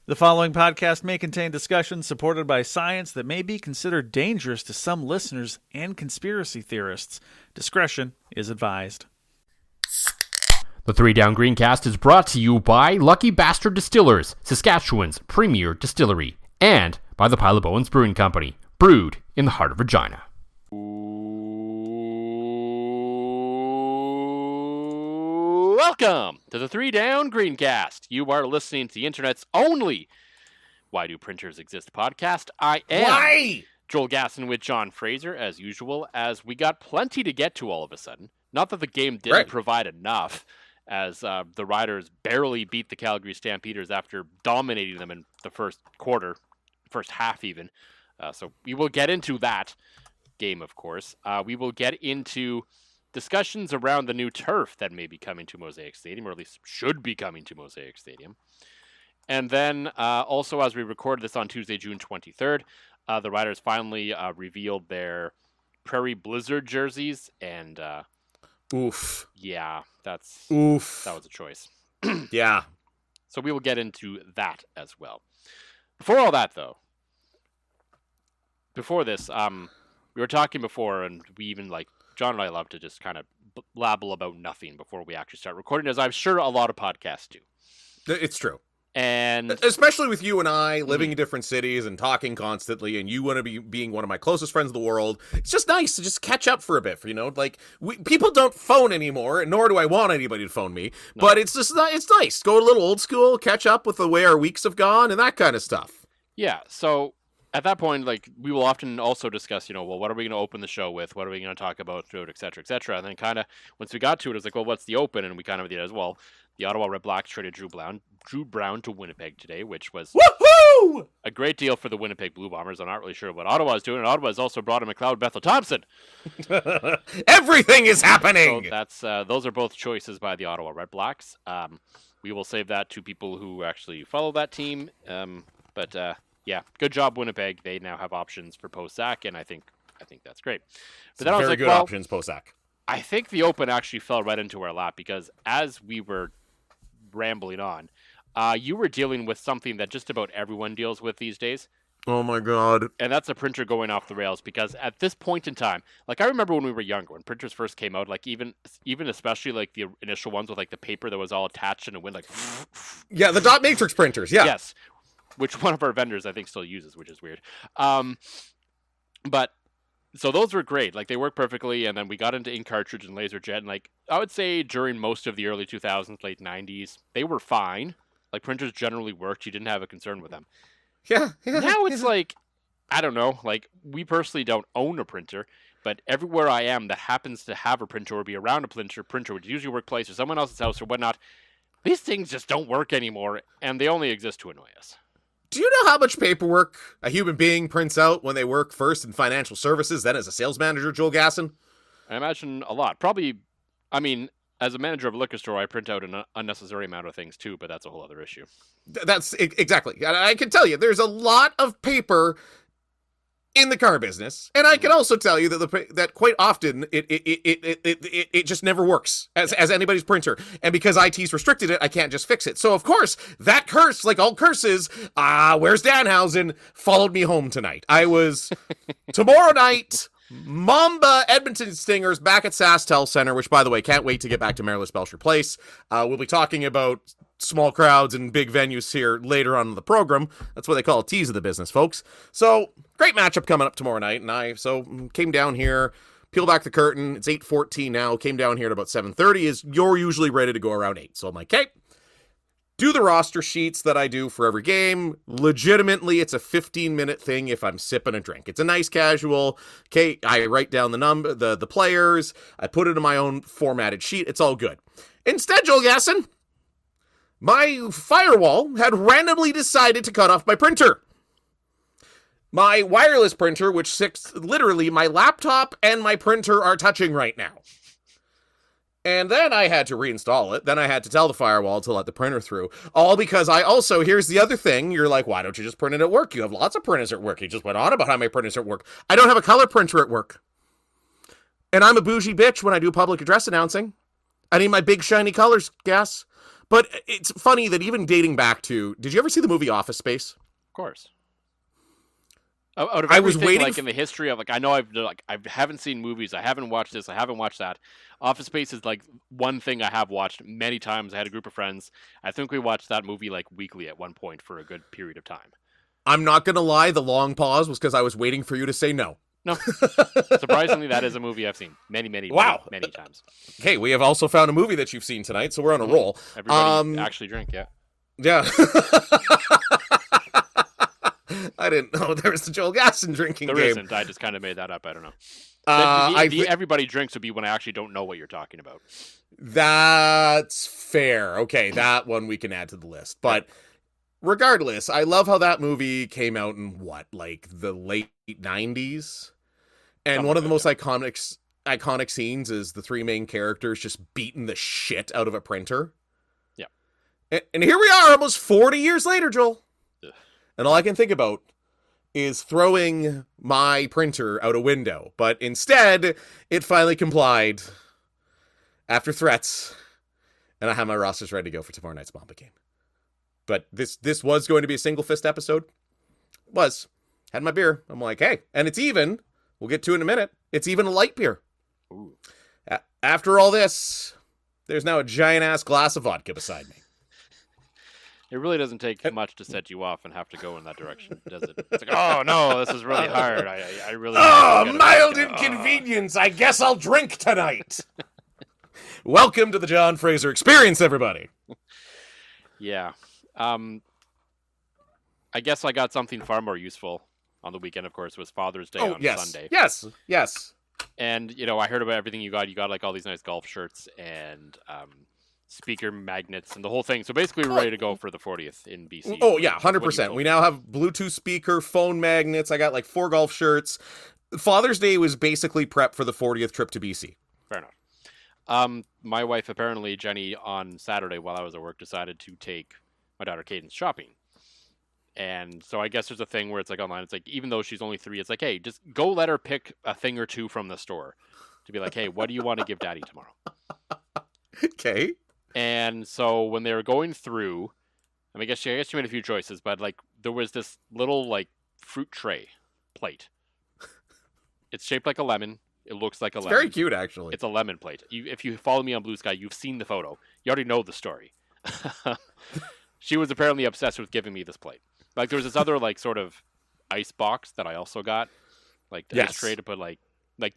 The following podcast may contain discussions supported by science that may be considered dangerous to some listeners and conspiracy theorists. Discretion is advised. The Three Down Greencast is brought to you by Lucky Bastard Distillers, Saskatchewan's premier distillery, and by the Pile of Bones Brewing Company, brewed in the heart of Regina. Welcome to the Three Down Greencast. You are listening to the internet's only Why Do Printers Exist podcast. I am Joel Gasson with John Fraser, as usual, as we got plenty to get to all of a sudden. Not that the game didn't provide enough, as the Riders barely beat the Calgary Stampeders after dominating them in the first quarter, first half even. So we will get into that game, of course. We will get into discussions around the new turf that may be coming to Mosaic Stadium, or at least should be coming to Mosaic Stadium. And then also, as we record this on Tuesday, June 23rd, the Riders finally revealed their Prairie Blizzard jerseys, and oof. Yeah, that was a choice. Yeah. So we will get into that as well. Before all that, though, before this, we were talking before, and we even, John and I love to just kind of blabble about nothing before we actually start recording, as I'm sure a lot of podcasts do. It's true. And especially with you and I living in different cities and talking constantly, and you want to be being one of my closest friends in the world. It's just nice to just catch up for a bit, people don't phone anymore, nor do I want anybody to phone me. No. But it's nice. Go a little old school, catch up with the way our weeks have gone and that kind of stuff. Yeah. So at that point, we will often also discuss, what are we going to open the show with? What are we going to talk about, et cetera, et cetera. And then kind of once we got to it, it was like, well, what's the open? And we kind of did as well. The Ottawa Red Blacks traded Drew Brown to Winnipeg today, which was woohoo! A great deal for the Winnipeg Blue Bombers. I'm not really sure what Ottawa's doing. And Ottawa's also brought in McLeod Bethel-Thompson. Everything is happening! So that's those are both choices by the Ottawa Red Blacks. We will save that to people who actually follow that team. Yeah, good job, Winnipeg. They now have options for post-sack, and I think that's great. But then I was like, good options post-sack. I think the open actually fell right into our lap, because as we were rambling on, you were dealing with something that just about everyone deals with these days. Oh my God. And that's a printer going off the rails, because at this point in time, I remember when we were younger, when printers first came out, even especially the initial ones with the paper that was all attached and it went yeah, the dot matrix printers, yeah. Yes. Which one of our vendors I think still uses, which is weird. But so those were great. They work perfectly, and then we got into ink cartridge and laser jet, and I would say during most of the early 2000s, late 90s, they were fine. Printers generally worked. You didn't have a concern with them. Yeah. Now it's I don't know. We personally don't own a printer, but everywhere I am that happens to have a printer or be around a printer, which usually workplace or someone else's house or whatnot, these things just don't work anymore, and they only exist to annoy us. Do you know how much paperwork a human being prints out when they work first in financial services, then as a sales manager, Joel Gasson? I imagine a lot. Probably, as a manager of a liquor store, I print out an unnecessary amount of things too, but that's a whole other issue. That's exactly. I can tell you, there's a lot of paper in the car business, and I can also tell you that quite often it just never works as anybody's printer, and because IT's restricted it, I can't just fix it. So of course that curse, like all curses, where's Danhausen, followed me home tonight. I was tomorrow night. Mamba Edmonton Stingers back at SaskTel Center, which, by the way, can't wait to get back to Marilyn Belcher Place. We'll be talking about small crowds and big venues here later on in the program. That's what they call a tease of the business, folks. So, great matchup coming up tomorrow night, and I came down here, peeled back the curtain. It's 8:14 now. Came down here at about 7:30. You're usually ready to go around 8. So I'm like, okay. Do the roster sheets that I do for every game. Legitimately, it's a 15-minute thing if I'm sipping a drink. It's a nice casual. Okay, I write down the players. I put it in my own formatted sheet. It's all good. Instead, Joel Gasson, my firewall had randomly decided to cut off my printer. My wireless printer, which literally my laptop and my printer are touching right now. And then I had to reinstall it. Then I had to tell the firewall to let the printer through. All because here's the other thing. You're like, why don't you just print it at work? You have lots of printers at work. You just went on about how many printers are at work. I don't have a color printer at work. And I'm a bougie bitch when I do public address announcing. I need my big shiny colors, Gas. But it's funny that even dating back to, did you ever see the movie Office Space? Of course. Out of I was everything, waiting like, in the history of, like, I know I haven't seen movies, I haven't watched this, I haven't watched that. Office Space is, like, one thing I have watched many times. I had a group of friends. I think we watched that movie, like, weekly at one point for a good period of time. I'm not going to lie, the long pause was because I was waiting for you to say no. No. Surprisingly, that is a movie I've seen many times. Okay, we have also found a movie that you've seen tonight, so we're on a roll. Everybody actually drink, yeah. Yeah. I didn't know there was the Joel Gasson drinking game. There isn't. I just kind of made that up. I don't know. Everybody drinks would be when I actually don't know what you're talking about. That's fair. Okay, that one we can add to the list. But regardless, I love how that movie came out in like the late 90s? And one of the most iconic scenes is the three main characters just beating the shit out of a printer. Yeah. And here we are almost 40 years later, Joel. Ugh. And all I can think about is throwing my printer out a window. But instead, it finally complied after threats. And I have my rosters ready to go for tomorrow night's Mamba game. But this was going to be a single fist episode. Had my beer. I'm like, hey, and it's even. We'll get to it in a minute. It's even a light beer. Ooh. After all this, there's now a giant-ass glass of vodka beside me. It really doesn't take much to set you off and have to go in that direction, does it? It's like, oh, no, this is really hard. I really... Oh, mild inconvenience. I guess I'll drink tonight. Welcome to the John Fraser Experience, everybody. Yeah. I guess I got something far more useful on the weekend, of course. It was Father's Day on Sunday. Yes. And, I heard about everything you got. You got, like, all these nice golf shirts and speaker magnets and the whole thing. So basically, we're ready to go for the 40th in BC. Oh, yeah, 100%. We now have Bluetooth speaker, phone magnets. I got, like, 4 golf shirts. Father's Day was basically prep for the 40th trip to BC. Fair enough. My wife, apparently, Jenny, on Saturday while I was at work, decided to take my daughter Caden's shopping. And so I guess there's a thing where it's like online. It's like, even though she's only 3, it's like, hey, just go let her pick a thing or two from the store to be like, hey, what do you want to give Daddy tomorrow? Okay. And so when they were going through, I guess she made a few choices, but like there was this little like fruit tray plate. It's shaped like a lemon. It looks like a lemon. Very cute, actually. It's a lemon plate. If you follow me on Blue Sky, you've seen the photo. You already know the story. She was apparently obsessed with giving me this plate. Like there was this other like sort of ice box that I also got, like the ice tray to put like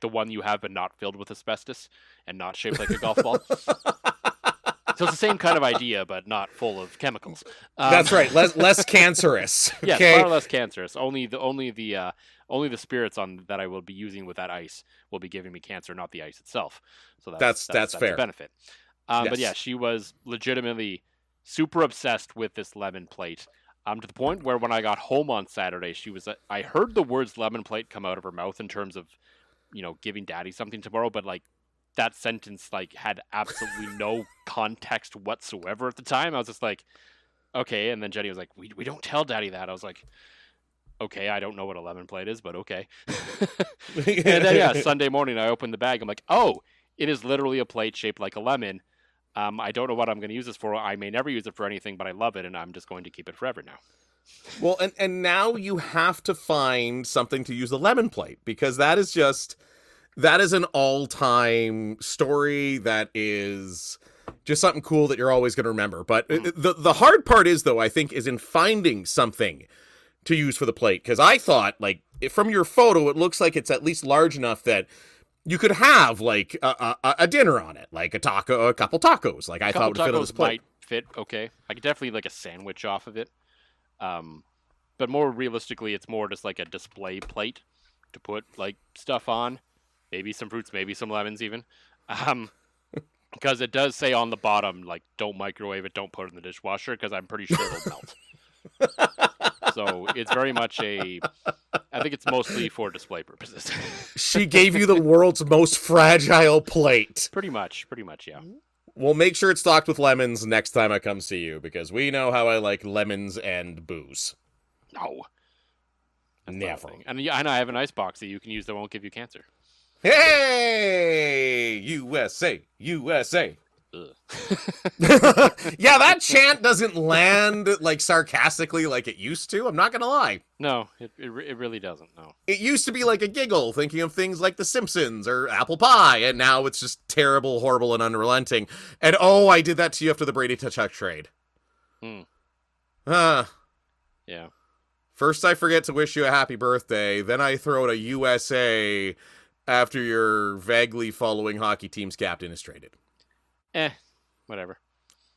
the one you have but not filled with asbestos and not shaped like a golf ball. So it's the same kind of idea, but not full of chemicals. That's right, less cancerous. Yes, okay? far less cancerous. Only the spirits that I will be using with that ice will be giving me cancer, not the ice itself. So that's fair. A benefit. Yes. But yeah, she was legitimately super obsessed with this lemon plate. To the point where when I got home on Saturday, I heard the words lemon plate come out of her mouth in terms of, giving Daddy something tomorrow, but like that sentence like had absolutely no context whatsoever at the time. I was just like, okay. And then Jenny was like, we don't tell Daddy that. I was like, okay, I don't know what a lemon plate is, but okay. And then Sunday morning I opened the bag. I'm like, oh, it is literally a plate shaped like a lemon. I don't know what I'm going to use this for. I may never use it for anything, but I love it, and I'm just going to keep it forever now. Well, and now you have to find something to use the lemon plate, because that is an all-time story that is just something cool that you're always going to remember. But the hard part is, though, I think, is in finding something to use for the plate, because I thought, like, from your photo, it looks like it's at least large enough that you could have like a dinner on it, like a couple tacos. Like I thought would fit on this plate. Might fit okay. I could definitely like a sandwich off of it. But more realistically, it's more just like a display plate to put like stuff on. Maybe some fruits, maybe some lemons even. Because it does say on the bottom, like, don't microwave it, don't put it in the dishwasher, because I'm pretty sure it'll melt. So it's very much I think it's mostly for display purposes. She gave you the world's most fragile plate. Pretty much, yeah. We'll make sure it's stocked with lemons next time I come see you, because we know how I like lemons and booze. No. Never. And I have an ice box that you can use that won't give you cancer. Hey! USA! USA! Ugh. Yeah, that chant doesn't land like sarcastically like it used to. I'm not gonna lie. No, it really doesn't. No. It used to be like a giggle, thinking of things like The Simpsons or apple pie, and now it's just terrible, horrible, and unrelenting. And oh, I did that to you after the Brady Tkachuk trade. Yeah. First I forget to wish you a happy birthday, then I throw out a USA after your vaguely following hockey team's captain is traded. Whatever.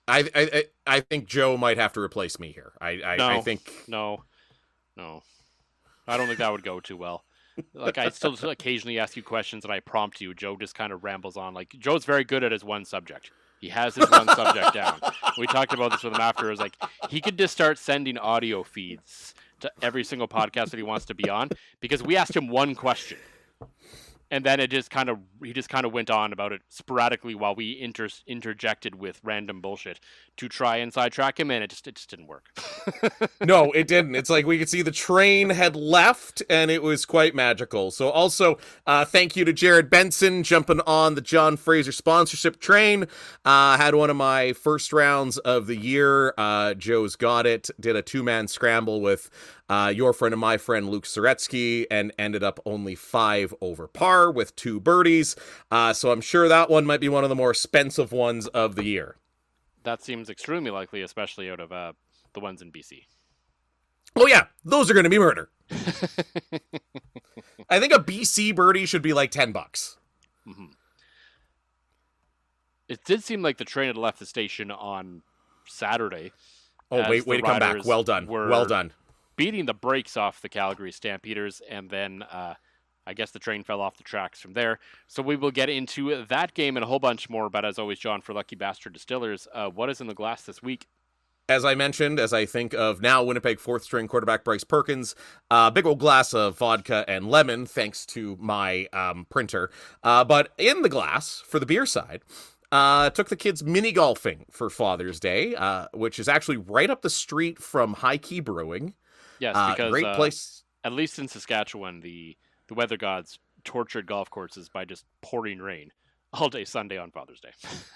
I think Joe might have to replace me here. I think No. I don't think that would go too well. Like, I still occasionally ask you questions and I prompt you. Joe just kind of rambles on. Like, Joe's very good at his one subject. He has his one subject down. We talked about this with him after. It was like, he could just start sending audio feeds to every single podcast that he wants to be on, because we asked him one question. And then he just kind of went on about it sporadically while we interjected with random bullshit to try and sidetrack him, and it just didn't work. No, it didn't. It's like we could see the train had left, and it was quite magical. So also, thank you to Jared Benson jumping on the John Fraser sponsorship train. Had one of my first rounds of the year. Joe's got it. Did a 2-man scramble with your friend and my friend Luke Soretsky, and ended up only 5 over par with 2 birdies. So I'm sure that one might be one of the more expensive ones of the year. That seems extremely likely, especially out of the ones in BC. Oh yeah, those are going to be murder. I think a BC birdie should be like $10. Mm-hmm. It did seem like the train had left the station on Saturday. Oh, way to come back. Well done. Well done. Beating the brakes off the Calgary Stampeders, and then I guess the train fell off the tracks from there. So we will get into that game and a whole bunch more. But as always, John, for Lucky Bastard Distillers, what is in the glass this week? As I mentioned, as I think of now Winnipeg 4th-string quarterback Bryce Perkins, big old glass of vodka and lemon, thanks to my printer. But in the glass, for the beer side, took the kids mini golfing for Father's Day, which is actually right up the street from High Key Brewing. Yes, because great place. At least in Saskatchewan, the weather gods tortured golf courses by just pouring rain all day Sunday on Father's Day.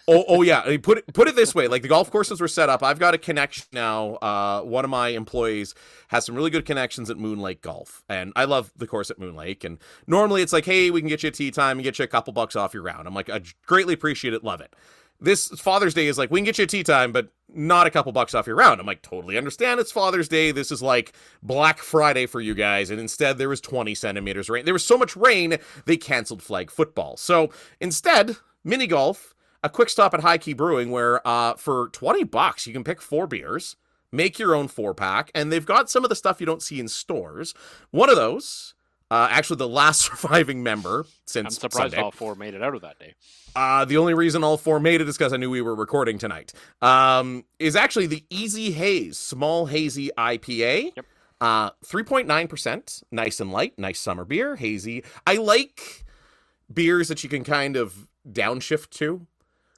Oh yeah. I mean, put it this way: like, the golf courses were set up. I've got a connection now. One of my employees has some really good connections at Moon Lake Golf, and I love the course at Moon Lake. And normally it's like, hey, we can get you a tee time and get you a couple bucks off your round. I'm like, I greatly appreciate it, love it. This Father's Day is like, we can get you a tee time, but not a couple bucks off your round. I'm like, totally understand. It's Father's Day. This is like Black Friday for you guys. And instead, there was 20 centimeters rain. There was so much rain, they canceled flag football. So instead, mini golf, a quick stop at High Key Brewing, where for $20, you can pick 4 beers, make your own 4-pack, and they've got some of the stuff you don't see in stores. One of those, actually the last surviving member since I'm surprised Sunday, all 4 made it out of that day. the only reason all 4 made it is because I knew we were recording tonight, is actually the Easy Haze Small Hazy IPA. Yep. 3.9%, nice and light, nice summer beer, hazy. I like beers that you can kind of downshift to.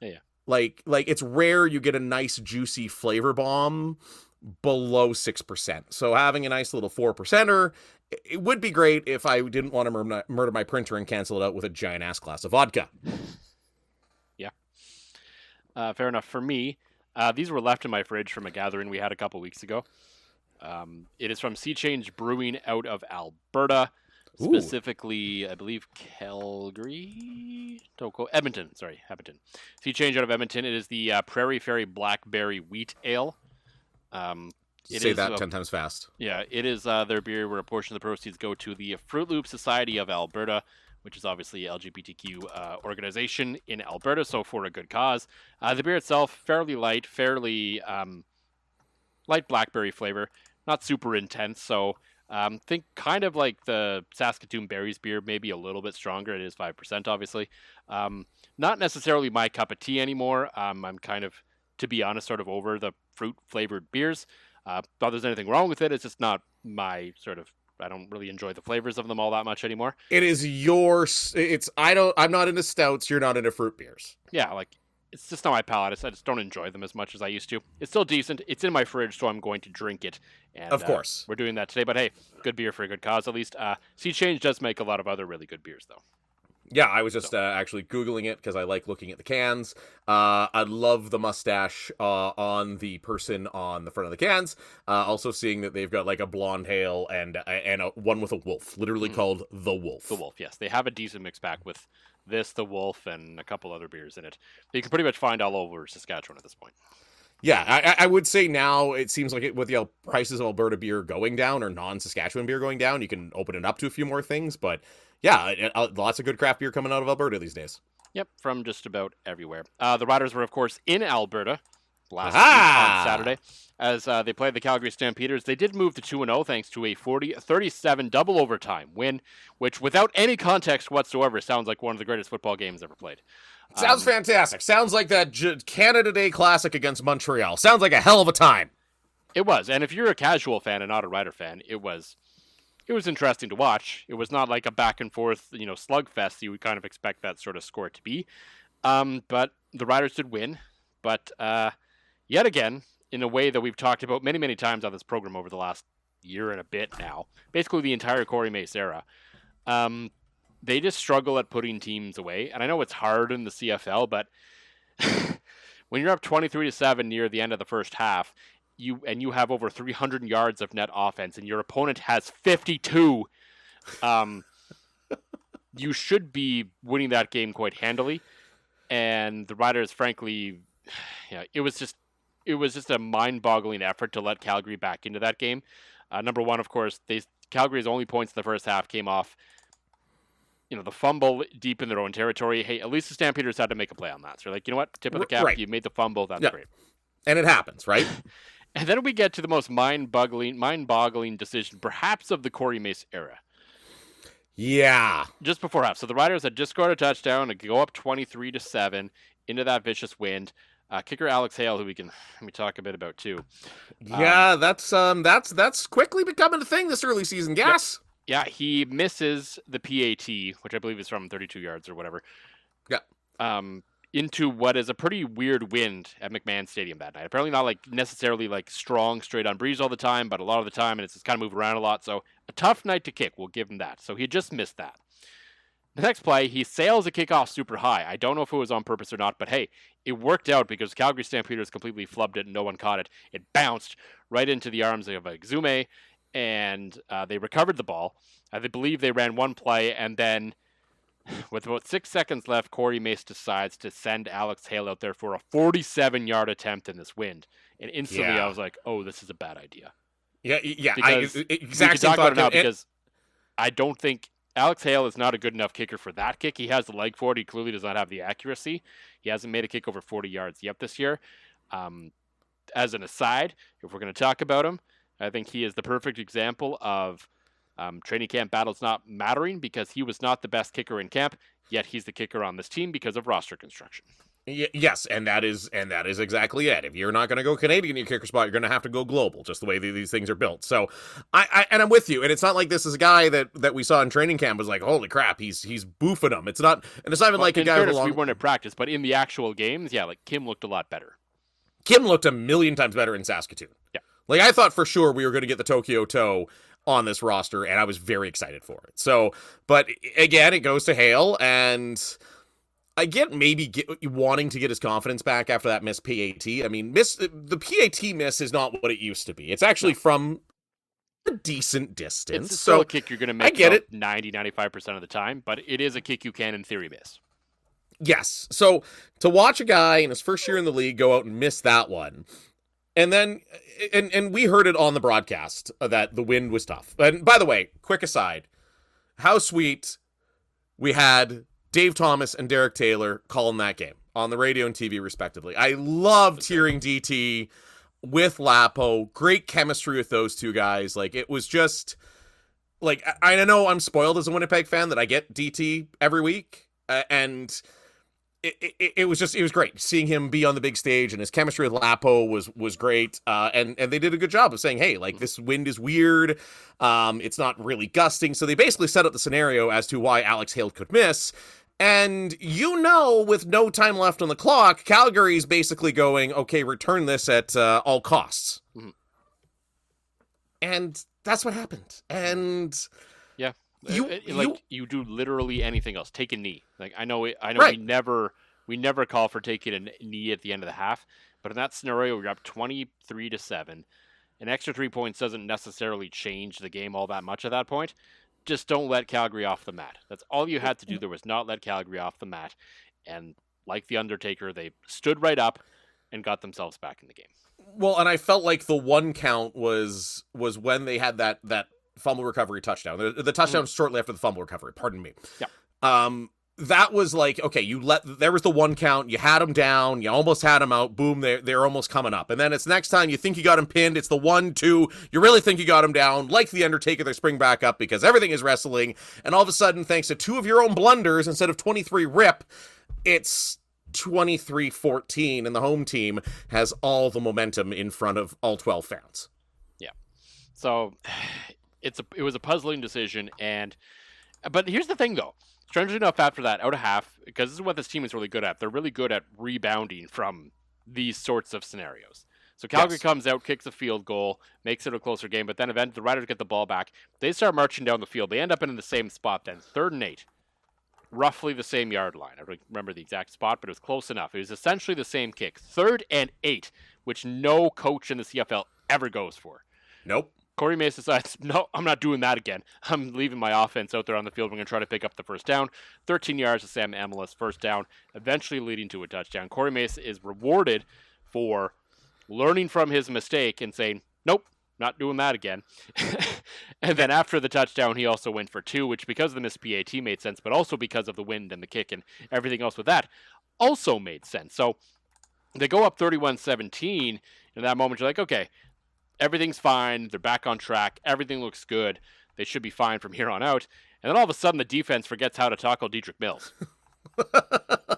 Yeah. Like it's rare you get a nice juicy flavor bomb below 6%. So having a nice little 4%er, it would be great if I didn't want to murder my printer and cancel it out with a giant ass glass of vodka. Yeah. Fair enough. For me, these were left in my fridge from a gathering we had a couple weeks ago. It is from Sea Change Brewing out of Alberta, specifically, I believe, Calgary? Edmonton. Sea Change out of Edmonton. It is the Prairie Fairy Blackberry Wheat Ale. Say that 10 times fast. Yeah, it is their beer where a portion of the proceeds go to the Fruit Loop Society of Alberta, which is obviously a LGBTQ organization in Alberta, so for a good cause. The beer itself, fairly light, light blackberry flavor, not super intense, so think kind of like the Saskatoon Berries beer, maybe a little bit stronger. It is 5%, obviously. Not necessarily my cup of tea anymore. I'm kind of, to be honest, sort of over the fruit-flavored beers. Not there's anything wrong with it. It's just not my sort of, I don't really enjoy the flavors of them all that much anymore. It is I'm not into stouts, you're not into fruit beers. Yeah, like, it's just not my palate. I just don't enjoy them as much as I used to. It's still decent. It's in my fridge, so I'm going to drink it. And, of course. We're doing that today. But hey, good beer for a good cause, at least. Sea Change does make a lot of other really good beers, though. Yeah, I was just actually Googling it because I like looking at the cans. I love the mustache on the person on the front of the cans. Also seeing that they've got like a blonde hail and one with a wolf, literally called the Wolf. The Wolf, yes. They have a decent mix pack with this, the Wolf, and a couple other beers in it. You can pretty much find all over Saskatchewan at this point. Yeah, I would say now it seems like with the prices of Alberta beer going down or non-Saskatchewan beer going down, you can open it up to a few more things, but yeah, lots of good craft beer coming out of Alberta these days. Yep, from just about everywhere. The Riders were, of course, in Alberta last week on Saturday as they played the Calgary Stampeders. They did move to 2-0 thanks to a 40-37 double overtime win, which without any context whatsoever sounds like one of the greatest football games ever played. Sounds fantastic. Sounds like that Canada Day Classic against Montreal. Sounds like a hell of a time. It was, and if you're a casual fan and not a Rider fan, it was interesting to watch. It was not like a back and forth, slugfest you would kind of expect that sort of score to be. But the Riders did win. But yet again, in a way that we've talked about many, many times on this program over the last year and a bit now, basically the entire Corey Mace era, they just struggle at putting teams away. And I know it's hard in the CFL, but when you're up 23-7 near the end of the first half, you have over 300 yards of net offense, and your opponent has 52. You should be winning that game quite handily. And the Riders, frankly, it was just a mind-boggling effort to let Calgary back into that game. Number one, of course, Calgary's only points in the first half came off, the fumble deep in their own territory. Hey, at least the Stampeders had to make a play on that. So they're like, you know what? Tip of the cap. Right. You made the fumble. That's great. And it happens, right? And then we get to the most mind-boggling decision, perhaps of the Corey Mace era. Yeah. Just before half. So the Riders had just scored a touchdown to go up 23-7 into that vicious wind. Kicker Alex Hale, who we talk a bit about too. Yeah, that's quickly becoming a thing this early season, Gas. Yeah, he misses the PAT, which I believe is from 32 yards or whatever. Yeah. Into what is a pretty weird wind at McMahon Stadium that night. Apparently not necessarily strong straight on breeze all the time, but a lot of the time, and it's just kind of moved around a lot. So a tough night to kick. We'll give him that. So he just missed that. The next play, he sails a kickoff super high. I don't know if it was on purpose or not, but hey, it worked out because Calgary Stampeders completely flubbed it and no one caught it. It bounced right into the arms of Exume, and they recovered the ball. I believe they ran one play, and then with about 6 seconds left, Corey Mace decides to send Alex Hale out there for a 47-yard attempt in this wind. And instantly I was like, oh, this is a bad idea. Yeah. Exactly. Because I don't think Alex Hale is not a good enough kicker for that kick. He has the leg for it. He clearly does not have the accuracy. He hasn't made a kick over 40 yards yet this year. As an aside, if we're going to talk about him, I think he is the perfect example of training camp battles not mattering because he was not the best kicker in camp, yet he's the kicker on this team because of roster construction. Yes, and that is exactly it. If you're not going to go Canadian in your kicker spot, you're going to have to go global, just the way these things are built. So, I'm with you. And it's not like this is a guy that we saw in training camp was like, holy crap, he's boofing him. It's not even like a guy fairness, we weren't at practice, but in the actual games, Kim looked a lot better. Kim looked a million times better in Saskatoon. Yeah, I thought for sure we were going to get the Tokyo Toe on this roster, and I was very excited for it. So, but again, it goes to Hale, and I get wanting to get his confidence back after that missed PAT. I mean, the PAT miss is not what it used to be. It's actually from a decent distance. It's still a kick you're going to make. I get it 90-95% of the time, but it is a kick you can, in theory, miss. Yes. So to watch a guy in his first year in the league go out and miss that one, and then and we heard it on the broadcast that the wind was tough. And by the way, quick aside, how sweet we had Dave Thomas and Derek Taylor calling that game on the radio and TV respectively. I loved hearing DT with Lapo. Great chemistry with those two guys. It was just I know I'm spoiled as a Winnipeg fan that I get DT every week, and it was great seeing him be on the big stage, and his chemistry with Lapo was great. And they did a good job of saying, hey, this wind is weird. It's not really gusting. So they basically set up the scenario as to why Alex Hale could miss. And with no time left on the clock, Calgary's basically going, okay, return this at all costs. Mm-hmm. And that's what happened. And yeah, You do literally anything else. Take a knee. Like I know Right. we never call for taking a knee at the end of the half, but in that scenario we're up 23-7. An extra 3 points doesn't necessarily change the game all that much at that point. Just don't let Calgary off the mat. That's all you had to do. There was not let Calgary off the mat. And like the Undertaker, they stood right up and got themselves back in the game. Well, and I felt like the one count was when they had that fumble recovery touchdown. The touchdown was shortly after the fumble recovery. Pardon me. Yeah. That was like, okay, there was the one count, you had them down, you almost had them out, boom, they're almost coming up. And then it's next time you think you got him pinned, it's the 1-2, you really think you got him down, like the Undertaker, they spring back up because everything is wrestling, and all of a sudden, thanks to 2 of your own blunders, instead of 23 rip, it's 23-14, and the home team has all the momentum in front of all 12 fans. Yeah. So, it was a puzzling decision, but here's the thing, though. Strangely enough, after that, out of half, because this is what this team is really good at, they're really good at rebounding from these sorts of scenarios. So Calgary comes out, kicks a field goal, makes it a closer game, but then eventually the Riders get the ball back. They start marching down the field. They end up in the same spot then, 3rd and 8, roughly the same yard line. I don't remember the exact spot, but it was close enough. It was essentially the same kick, 3rd and 8, which no coach in the CFL ever goes for. Nope. Corey Mace decides, no, I'm not doing that again. I'm leaving my offense out there on the field. We're going to try to pick up the first down. 13 yards to Sam Amelis, first down, eventually leading to a touchdown. Corey Mace is rewarded for learning from his mistake and saying, nope, not doing that again. And then after the touchdown, he also went for 2, which because of the missed PAT made sense, but also because of the wind and the kick and everything else with that also made sense. So they go up 31-17. In that moment, you're like, okay, everything's fine. They're back on track. Everything looks good. They should be fine from here on out. And then all of a sudden, the defense forgets how to tackle Dietrich Mills.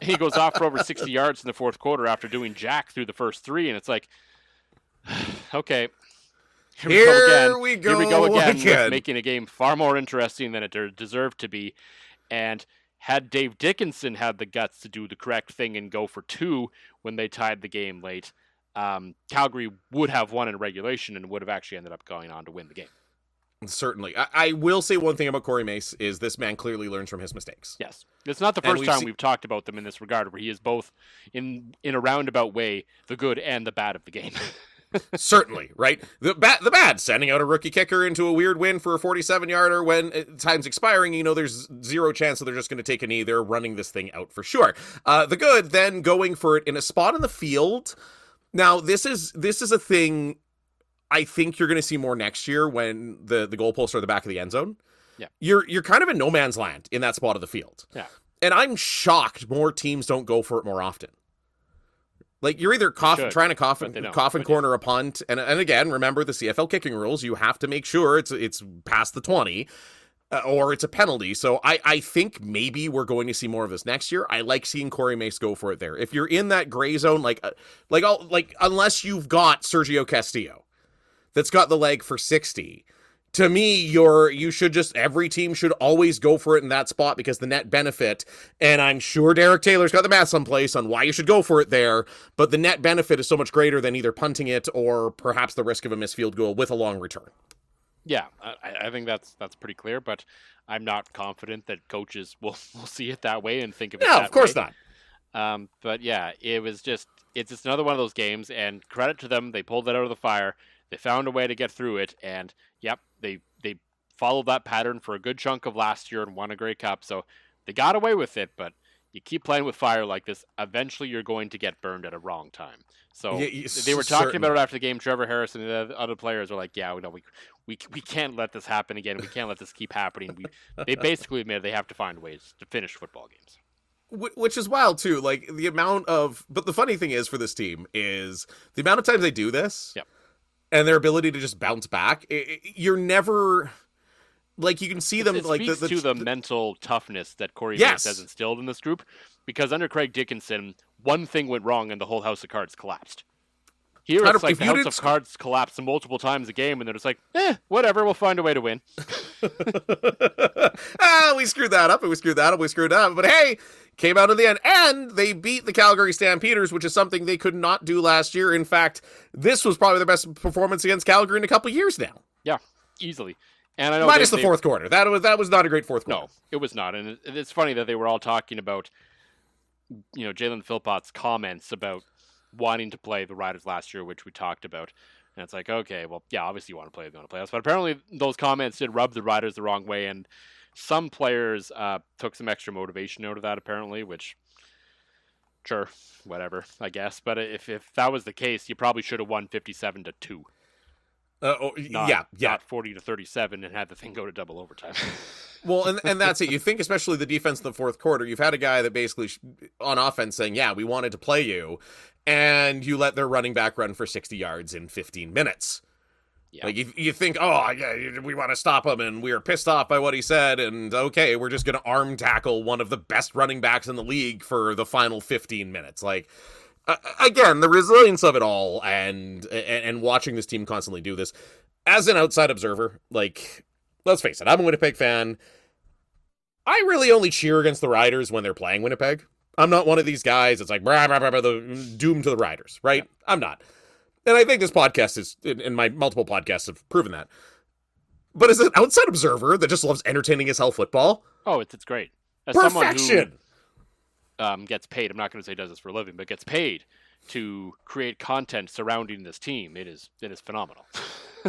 He goes off for over 60 yards in the fourth quarter after doing jack through the first 3. And it's like, okay, Here we go again. With making a game far more interesting than it deserved to be. And had Dave Dickinson had the guts to do the correct thing and go for 2 when they tied the game late, Calgary would have won in regulation and would have actually ended up going on to win the game. Certainly. I will say one thing about Corey Mace is this man clearly learns from his mistakes. Yes. It's not the first time we've talked about them in this regard, where he is both, in a roundabout way, the good and the bad of the game. Certainly, right? The bad, sending out a rookie kicker into a weird win for a 47-yarder when time's expiring, there's zero chance that they're just going to take a knee. They're running this thing out for sure. The good, then going for it in a spot on the field. Now, this is a thing I think you're going to see more next year when the goalposts are the back of the end zone. Yeah. You're kind of in no man's land in that spot of the field. Yeah. And I'm shocked more teams don't go for it more often. Like, you're either trying to coffin corner a punt, and again, remember the CFL kicking rules, you have to make sure it's past the 20, or it's a penalty. So I think maybe we're going to see more of this next year. I like seeing Corey Mace go for it there. If you're in that gray zone, unless you've got Sergio Castillo, that's got the leg for 60, to me, every team should always go for it in that spot because the net benefit, and I'm sure Derek Taylor's got the math someplace on why you should go for it there, but the net benefit is so much greater than either punting it or perhaps the risk of a missed field goal with a long return. Yeah, I think that's pretty clear, but I'm not confident that coaches will see it that way and think of it that way. No, of course not. But yeah, it's just another one of those games, and credit to them, they pulled it out of the fire. They found a way to get through it, and yep, they followed that pattern for a good chunk of last year and won a Grey Cup. So they got away with it, but you keep playing with fire like this, eventually you're going to get burned at a wrong time. So they were talking about it after the game. Trevor Harris and the other players were like, yeah, we can't let this happen again. We can't let this keep happening. They basically admitted they have to find ways to finish football games. Which is wild, too. Like, but the funny thing is for this team is the amount of times they do this. Yep. And their ability to just bounce back, you're never, like, you can see them, it like, speaks to the mental toughness that Corey Mace has instilled in this group, because under Craig Dickinson, one thing went wrong and the whole house of cards collapsed. Here, it's like the house of cards collapsed multiple times a game, and they're just like, whatever, we'll find a way to win. We screwed that up, and we screwed that up, but hey, came out in the end, and they beat the Calgary Stampeders, which is something they could not do last year. In fact, this was probably their best performance against Calgary in a couple years now. Yeah, easily. And I know minus the fourth quarter. That was not a great fourth quarter. No, it was not. And it's funny that they were all talking about, Jalen Philpott's comments about wanting to play the Riders last year, which we talked about. And it's like, okay, well, yeah, obviously you want to play the playoffs. But apparently those comments did rub the Riders the wrong way. And some players took some extra motivation out of that, apparently, which, sure, whatever, I guess. But if that was the case, you probably should have won 57-2. Not 40-37 and had the thing go to double overtime. Well, and that's it. You think especially the defense in the fourth quarter, you've had a guy that basically on offense saying, yeah, we wanted to play you, and you let their running back run for 60 yards in 15 minutes. Yeah. Like, you think, oh, yeah, we want to stop him, and we were pissed off by what he said, and okay, we're just going to arm tackle one of the best running backs in the league for the final 15 minutes. Like, again, the resilience of it all, and watching this team constantly do this, as an outside observer, like, let's face it, I'm a Winnipeg fan. I really only cheer against the Riders when they're playing Winnipeg. I'm not one of these guys that's like, brah, brah, brah, brah, the doom to the Riders, right? Yeah. I'm not. And I think this podcast is, and my multiple podcasts have proven that. But as an outside observer that just loves entertaining as hell football. Oh, it's great. As perfection. Someone who gets paid, I'm not going to say does this for a living, but gets paid to create content surrounding this team, it is phenomenal.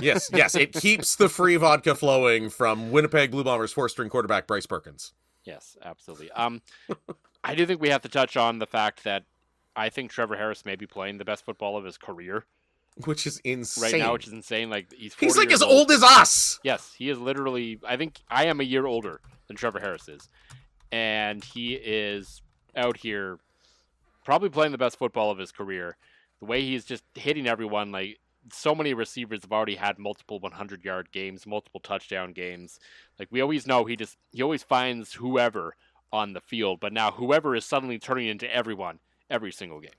Yes, it keeps the free vodka flowing from Winnipeg Blue Bombers 4-string quarterback Bryce Perkins. Yes, absolutely. I do think we have to touch on the fact that I think Trevor Harris may be playing the best football of his career. Which is insane. Right now, which is insane. Like, he's like as old as us. Yes, he is literally, I think I am a year older than Trevor Harris is. And he is out here probably playing the best football of his career. The way he's just hitting everyone, like, so many receivers have already had multiple 100-yard games, multiple touchdown games. Like, we always know he always finds whoever on the field, but now whoever is suddenly turning into everyone every single game.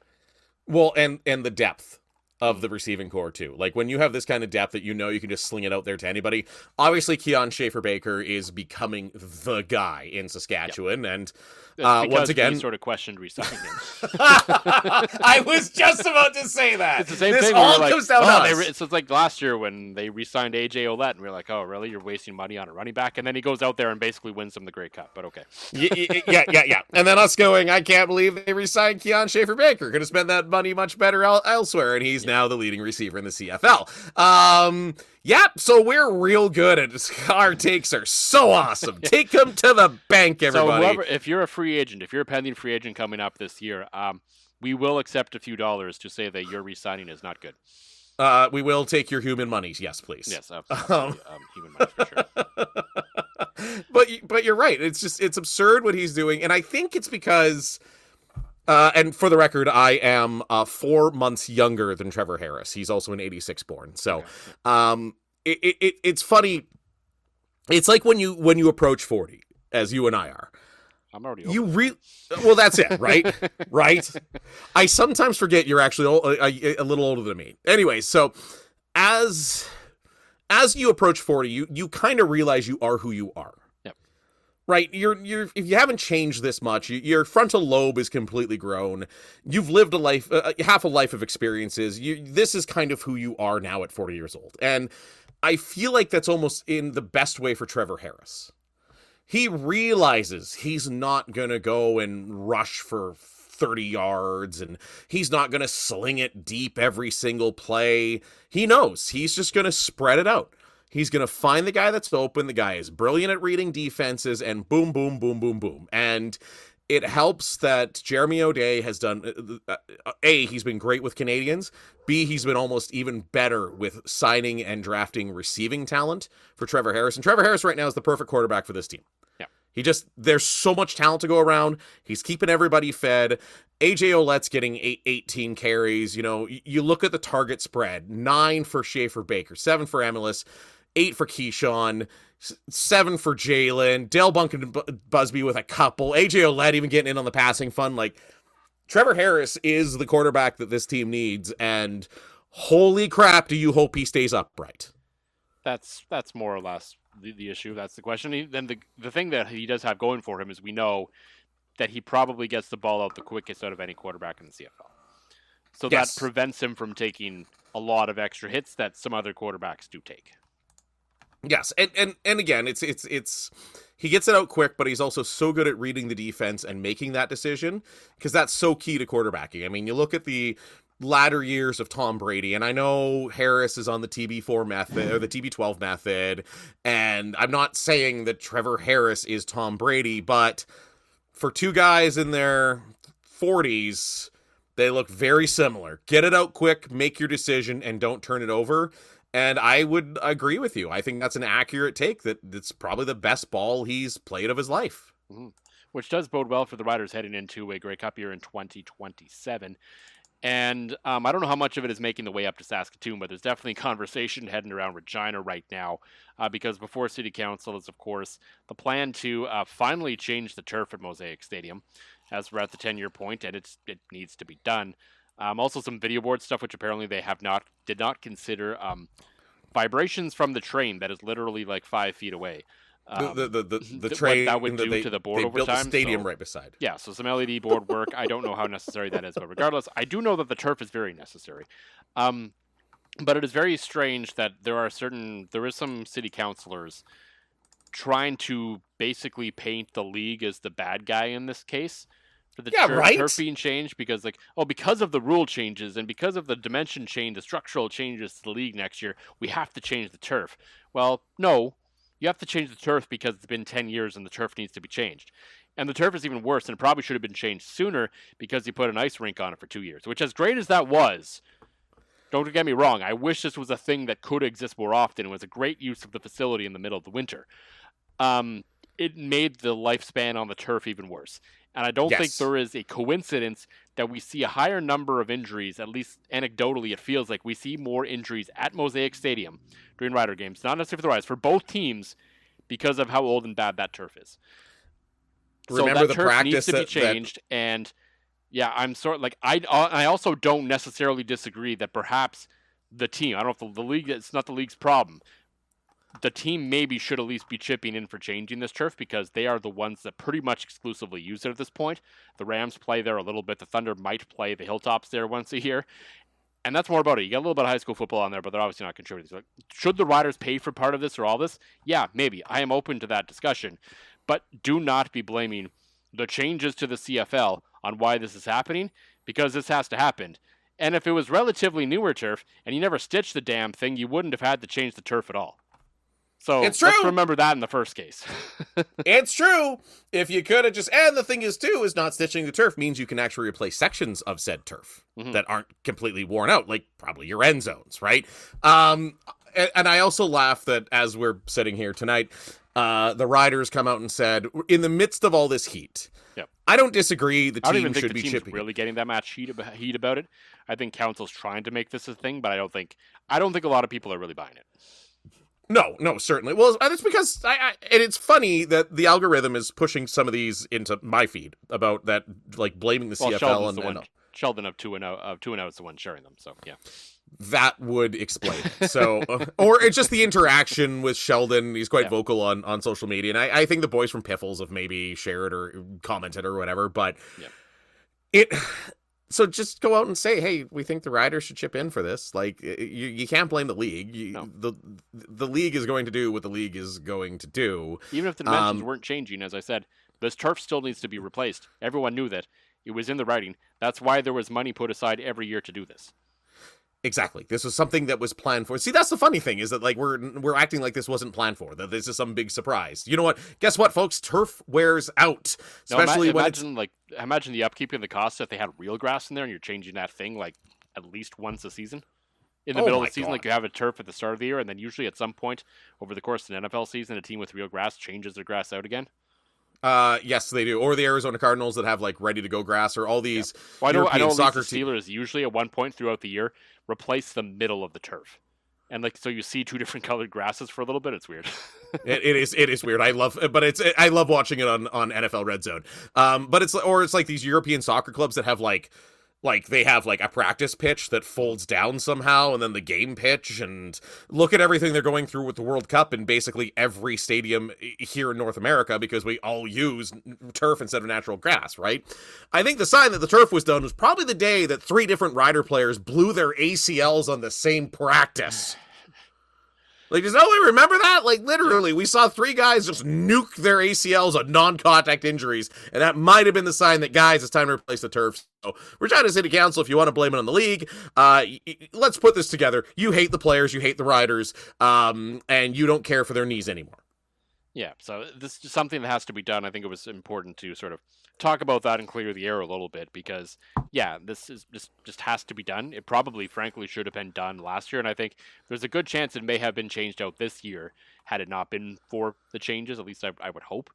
Well, and the depth of the receiving core too. Like, when you have this kind of depth that you know you can just sling it out there to anybody. Obviously, Keon Schaefer-Baker is becoming the guy in Saskatchewan, and once again, we sort of questioned resigning him. I was just about to say that. It's the same this thing. All comes down to us. It's like last year when they re-signed AJ Ouellette, and we were like, "Oh, really? You're wasting money on a running back?" And then he goes out there and basically wins them the Grey Cup. But okay. Yeah. And then us going, I can't believe they re-signed Keon Schaefer-Baker. Could have spent that money much better elsewhere, and he's now the leading receiver in the CFL. So we're real good at our takes are so awesome. Take them to the bank, everybody. So if you're a free agent, if you're a pending free agent coming up this year, we will accept a few dollars to say that your re-signing is not good. We will take your human monies. Yes, please. Yes, absolutely. Human money for sure. But you're right. It's absurd what he's doing, and I think it's because. And for the record, I am 4 months younger than Trevor Harris. He's also an 86 born. So, it's funny. It's like when you approach 40, as you and I are. I'm already over. Well, that's it, right? Right? I sometimes forget you're actually a little older than me. Anyway, so as you approach 40, you kind of realize you are who you are. Right, you're if you haven't changed this much, your frontal lobe is completely grown. You've lived a life, half a life of experiences. This is kind of who you are now at 40 years old, and I feel like that's almost in the best way for Trevor Harris. He realizes he's not gonna go and rush for 30 yards, and he's not gonna sling it deep every single play. He knows he's just gonna spread it out. He's going to find the guy that's open. The guy is brilliant at reading defenses, and boom, boom, boom, boom, boom. And it helps that Jeremy O'Day has done, A, he's been great with Canadians. B, he's been almost even better with signing and drafting receiving talent for Trevor Harris. And Trevor Harris right now is the perfect quarterback for this team. Yeah. There's so much talent to go around. He's keeping everybody fed. AJ Ouellette's getting 18 carries. You look at the target spread, 9 for Schaefer-Baker, 7 for Emilus, 8 for Keyshawn, 7 for Jalen, Dale Bunkin Busby with a couple, AJ Ouellette even getting in on the passing fund. Like, Trevor Harris is the quarterback that this team needs, and holy crap, do you hope he stays upright? That's more or less the issue. That's the question. Then the thing that he does have going for him is we know that he probably gets the ball out the quickest out of any quarterback in the CFL. So yes. That prevents him from taking a lot of extra hits that some other quarterbacks do take. Yes, and again, it's he gets it out quick, but he's also so good at reading the defense and making that decision, because that's so key to quarterbacking. I mean, you look at the latter years of Tom Brady, and I know Harris is on the TB4 method or the TB12 method, and I'm not saying that Trevor Harris is Tom Brady, but for two guys in their 40s, they look very similar. Get it out quick, make your decision, and don't turn it over. And I would agree with you. I think that's an accurate take, that it's probably the best ball he's played of his life. Mm-hmm. Which does bode well for the Riders heading into a Grey Cup year in 2027. And I don't know how much of it is making the way up to Saskatoon, but there's definitely conversation heading around Regina right now, because before City Council is, of course, the plan to finally change the turf at Mosaic Stadium, as we're at the 10-year point, and it needs to be done. Also some video board stuff, which apparently they did not consider vibrations from the train that is literally like 5 feet away. The train that would do to the board they over built time. The stadium so, right beside. Yeah, so some LED board work. I don't know how necessary that is, but regardless, I do know that the turf is very necessary. But it is very strange that there is some city councilors trying to basically paint the league as the bad guy in this case for the turf being changed, because because of the rule changes and because of the dimension change, the structural changes to the league next year, we have to change the turf. Well, no, you have to change the turf because it's been 10 years and the turf needs to be changed. And the turf is even worse, and it probably should have been changed sooner because you put an ice rink on it for 2 years, which, as great as that was, don't get me wrong, I wish this was a thing that could exist more often. It was a great use of the facility in the middle of the winter. It made the lifespan on the turf even worse. And I don't think there is a coincidence that we see a higher number of injuries, at least anecdotally. It feels like we see more injuries at Mosaic Stadium during Rider games, not necessarily for the Riders, for both teams, because of how old and bad that turf is. Remember so that the turf practice needs to be changed, and yeah, I'm sort of like I also don't necessarily disagree that perhaps the team, I don't know if the league, it's not the league's problem. The team maybe should at least be chipping in for changing this turf, because they are the ones that pretty much exclusively use it at this point. The Rams play there a little bit. The Thunder might play the Hilltops there once a year. And that's more about it. You got a little bit of high school football on there, but they're obviously not contributing. So, should the Riders pay for part of this or all this? Yeah, maybe. I am open to that discussion. But do not be blaming the changes to the CFL on why this is happening, because this has to happen. And if it was relatively newer turf and you never stitched the damn thing, you wouldn't have had to change the turf at all. So let's remember that in the first case. It's true. If you could have and the thing is too, is not stitching the turf means you can actually replace sections of said turf that aren't completely worn out, like probably your end zones, right? And I also laugh that as we're sitting here tonight, the Riders come out and said, in the midst of all this heat, I don't disagree. The team should be chipping. Really getting that much heat about it. I think council's trying to make this a thing, but I don't think a lot of people are really buying it. No, certainly. Well, that's because and it's funny that the algorithm is pushing some of these into my feed about that, like blaming the CFL Sheldon of 2 and 0 is the one sharing them. So yeah, that would explain it. So, or it's just the interaction with Sheldon. He's quite vocal on social media, and I think the boys from Piffles have maybe shared or commented or whatever. But So just go out and say, hey, we think the Riders should chip in for this. Like, you can't blame the league. The league is going to do what the league is going to do. Even if the dimensions weren't changing, as I said, this turf still needs to be replaced. Everyone knew that. It was in the writing. That's why there was money put aside every year to do this. Exactly. This was something that was planned for. See, that's the funny thing, is that like we're acting like this wasn't planned for, that this is some big surprise. You know what? Guess what, folks? Turf wears out. Especially imagine the upkeep and the cost if they had real grass in there and you're changing that thing like at least once a season. In the middle of the season, like you have a turf at the start of the year, and then usually at some point over the course of an NFL season, a team with real grass changes their grass out again. Yes, they do. Or the Arizona Cardinals that have like ready to go grass, or all these European soccer Steelers usually at one point throughout the year replace the middle of the turf, and like so you see two different colored grasses for a little bit. It's weird. it is weird. I love watching it on NFL Red Zone. But it's like these European soccer clubs that have like they have like a practice pitch that folds down somehow, and then the game pitch, and look at everything they're going through with the World Cup in basically every stadium here in North America, because we all use turf instead of natural grass, right? I think the sign that the turf was done was probably the day that 3 different Rider players blew their ACLs on the same practice. Like, does nobody remember that? Like, literally, we saw 3 guys just nuke their ACLs on non-contact injuries, and that might have been the sign that, guys, it's time to replace the turf. So we're trying to city council, if you want to blame it on the league, let's put this together. You hate the players, you hate the riders, and you don't care for their knees anymore. Yeah, so this is something that has to be done. I think it was important to sort of talk about that and clear the air a little bit because, yeah, this just has to be done. It probably, frankly, should have been done last year, and I think there's a good chance it may have been changed out this year had it not been for the changes. At least I would hope.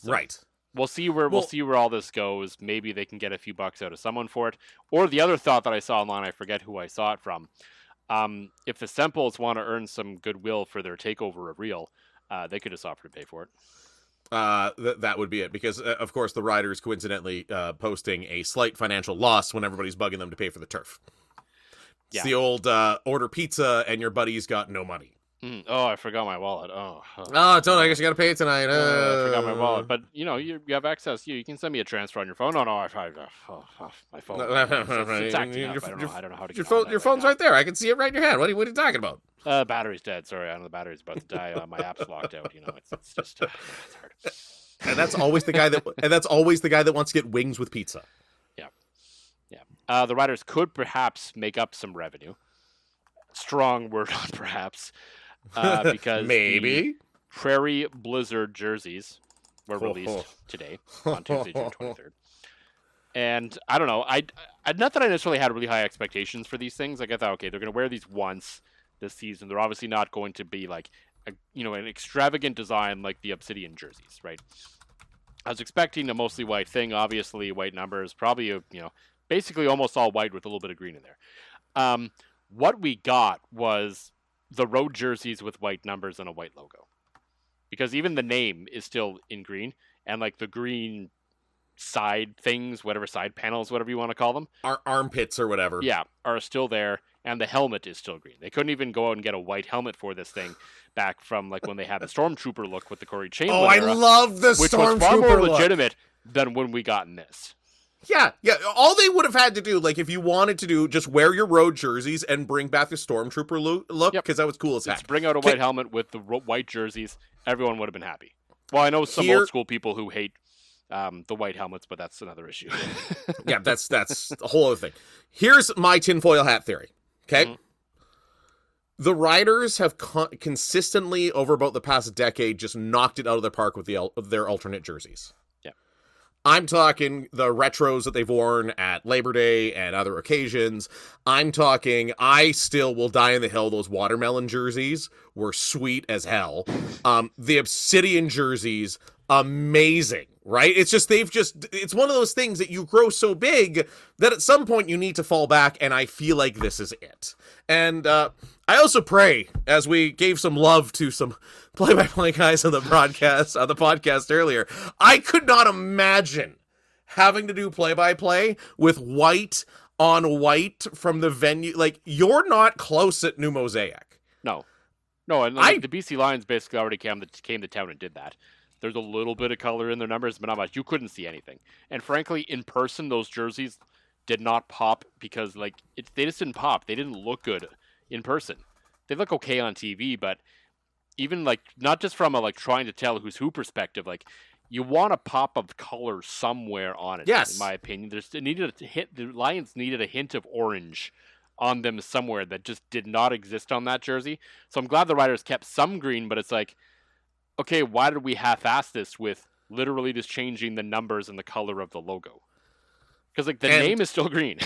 Right. We'll see where all this goes. Maybe they can get a few bucks out of someone for it. Or the other thought that I saw online, I forget who I saw it from. If the Semples want to earn some goodwill for their takeover of Real, they could just offer to pay for it. That would be it, because of course the Riders coincidentally posting a slight financial loss when everybody's bugging them to pay for the turf. It's the old order pizza and your buddy's got no money. Oh, I forgot my wallet. I guess you gotta pay it tonight. I forgot my wallet, but you have access. You can send me a transfer on your phone. No, my phone. It's acting up. I don't know how to get your phone's right there. I can see it right in your hand. What are you talking about? Battery's dead. Sorry, I know the battery's about to die. My app's locked out. It's just it's hard. And that's always the guy that wants to get wings with pizza. Yeah. The Riders could perhaps make up some revenue. Strong word on perhaps. Because maybe Prairie Blizzard jerseys were released today on Tuesday, June 23rd. And I don't know. I not that I necessarily had really high expectations for these things. Like I thought, okay, they're going to wear these once this season. They're obviously not going to be like an extravagant design like the Obsidian jerseys, right? I was expecting a mostly white thing. Obviously, white numbers, probably basically almost all white with a little bit of green in there. What we got was the road jerseys with white numbers and a white logo, because even the name is still in green, and like the green side things, whatever side panels, whatever you want to call them, armpits or whatever, are still there, and the helmet is still green. They couldn't even go out and get a white helmet for this thing back from like when they had the Stormtrooper look with the Corey Chamberlain era, love the which Stormtrooper was far more look. legitimate than when we got in this. Yeah. All they would have had to do, like, if you wanted to do, just wear your road jerseys and bring back the Stormtrooper look, because that was cool as heck. Just bring out a white helmet with the white jerseys. Everyone would have been happy. Well, I know some old school people who hate the white helmets, but that's another issue. Yeah, that's a whole other thing. Here's my tinfoil hat theory. Okay. Mm-hmm. The Riders have consistently, over about the past decade, just knocked it out of the park with their alternate jerseys. I'm talking the retros that they've worn at Labor Day and other occasions. I'm talking, I still will die in the hill. Those watermelon jerseys were sweet as hell. The Obsidian jerseys, amazing, right? It's one of those things that you grow so big that at some point you need to fall back, and I feel like this is it. And I also pray, as we gave some love to some play-by-play guys on the podcast earlier, I could not imagine having to do play-by-play with white on white from the venue. Like, you're not close at New Mosaic. No, and the BC Lions basically already came to town and did that. There's a little bit of color in their numbers, but not much. You couldn't see anything. And frankly, in person, those jerseys did not pop because they just didn't pop. They didn't look good in person. They look okay on TV, but even not just from a trying to tell who's who perspective, you want a pop of color somewhere on it. Yes, in my opinion, the Lions needed a hint of orange on them somewhere that just did not exist on that jersey. So I'm glad the Riders kept some green, but it's okay, why did we half-ass this with literally just changing the numbers and the color of the logo? Because name is still green.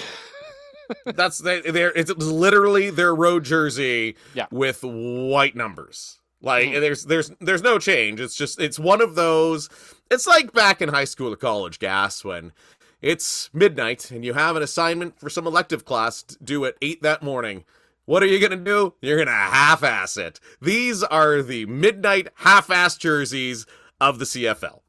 It's literally their road jersey with white numbers. There's no change. It's one of those. It's like back in high school or college, Gas, when it's midnight and you have an assignment for some elective class due at 8 that morning. What are you going to do? You're going to half-ass it. These are the midnight half-ass jerseys of the CFL.